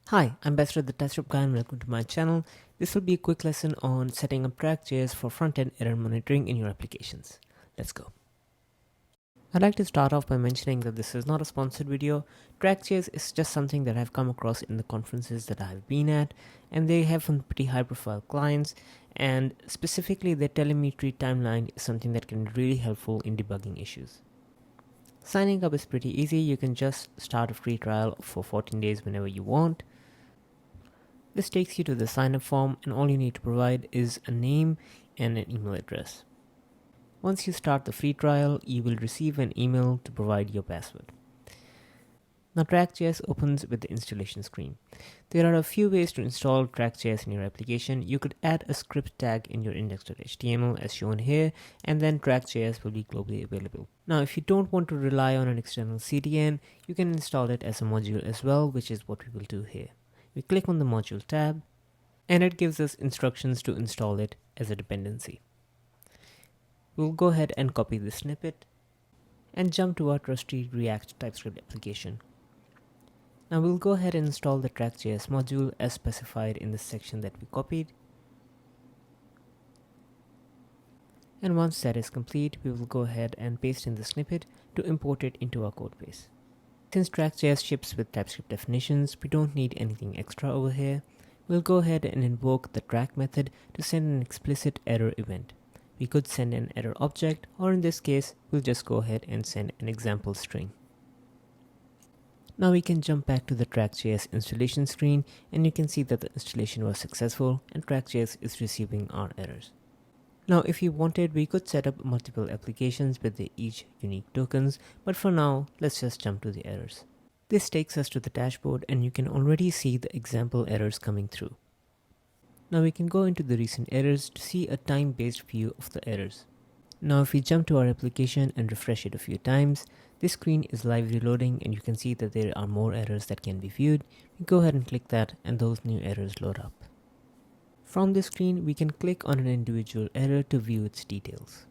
Hi, I'm Basarat, the TypeScript guy, and welcome to my channel. This will be a quick lesson on setting up TrackJS for front-end error monitoring in your applications. Let's go. I'd like to start off by mentioning that this is not a sponsored video. TrackJS is just something that I've come across in the conferences that I've been at, and they have some pretty high-profile clients, and specifically their telemetry timeline is something that can be really helpful in debugging issues. Signing up is pretty easy. You can just start a free trial for 14 days whenever you want. This takes you to the sign up form, and all you need to provide is a name and an email address. Once you start the free trial, you will receive an email to provide your password. Now TrackJS opens with the installation screen. There are a few ways to install TrackJS in your application. You could add a script tag in your index.html as shown here, and then TrackJS will be globally available. Now if you don't want to rely on an external CDN, you can install it as a module as well, which is what we will do here. We click on the module tab, and it gives us instructions to install it as a dependency. We'll go ahead and copy the snippet and jump to our trusty React TypeScript application. Now we'll go ahead and install the TrackJS module as specified in the section that we copied. And once that is complete, we will go ahead and paste in the snippet to import it into our codebase. Since TrackJS ships with TypeScript definitions, we don't need anything extra over here. We'll go ahead and invoke the track method to send an explicit error event. We could send an error object, or in this case, we'll just go ahead and send an example string. Now we can jump back to the TrackJS installation screen, and you can see that the installation was successful and TrackJS is receiving our errors. Now if you wanted, we could set up multiple applications with each unique tokens, but for now, let's just jump to the errors. This takes us to the dashboard, and you can already see the example errors coming through. Now we can go into the recent errors to see a time-based view of the errors. Now if we jump to our application and refresh it a few times, this screen is live reloading, and you can see that there are more errors that can be viewed. We go ahead and click that, and those new errors load up. From this screen, we can click on an individual error to view its details.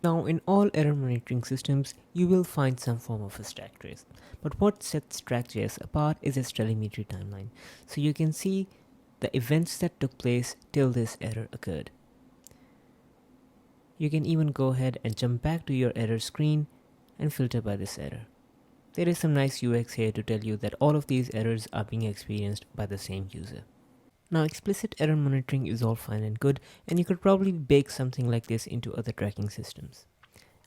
Now in all error monitoring systems, you will find some form of a stack trace. But what sets TrackJS apart is its telemetry timeline. So you can see the events that took place till this error occurred. You can even go ahead and jump back to your error screen and filter by this error. There is some nice UX here to tell you that all of these errors are being experienced by the same user. Now explicit error monitoring is all fine and good, and you could probably bake something like this into other tracking systems.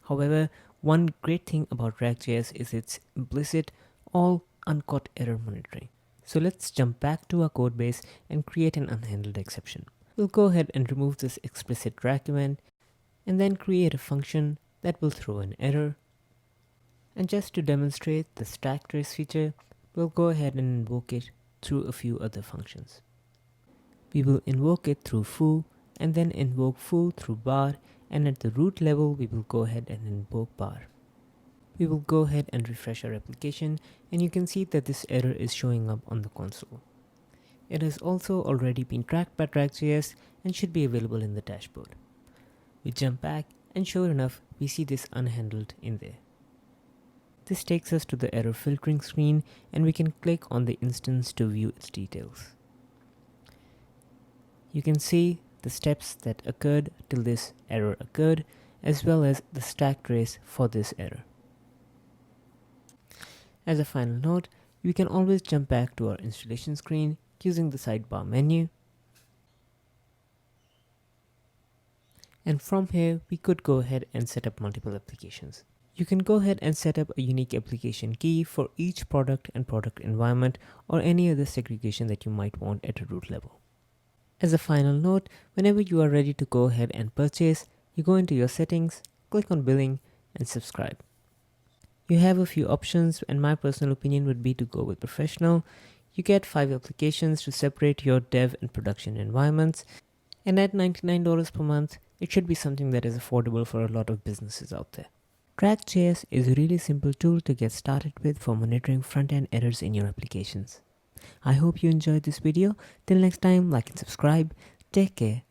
However, one great thing about TrackJS is its implicit, all uncaught error monitoring. So let's jump back to our codebase and create an unhandled exception. We'll go ahead and remove this explicit track event, and then create a function that will throw an error. And just to demonstrate the stack trace feature, we'll go ahead and invoke it through a few other functions. We will invoke it through foo, and then invoke foo through bar, and at the root level we will go ahead and invoke bar. We will go ahead and refresh our application, and you can see that this error is showing up on the console. It has also already been tracked by TrackJS and should be available in the dashboard. We jump back, and sure enough, we see this unhandled in there. This takes us to the error filtering screen, and we can click on the instance to view its details. You can see the steps that occurred till this error occurred, as well as the stack trace for this error. As a final note, you can always jump back to our installation screen using the sidebar menu. And from here, we could go ahead and set up multiple applications. You can go ahead and set up a unique application key for each product and product environment, or any other segregation that you might want at a root level. As a final note, whenever you are ready to go ahead and purchase, you go into your settings, click on billing, and subscribe. You have a few options, and my personal opinion would be to go with professional. You get 5 applications to separate your dev and production environments, and at $99 per month, it should be something that is affordable for a lot of businesses out there. TrackJS is a really simple tool to get started with for monitoring front-end errors in your applications. I hope you enjoyed this video. Till next time, like and subscribe. Take care.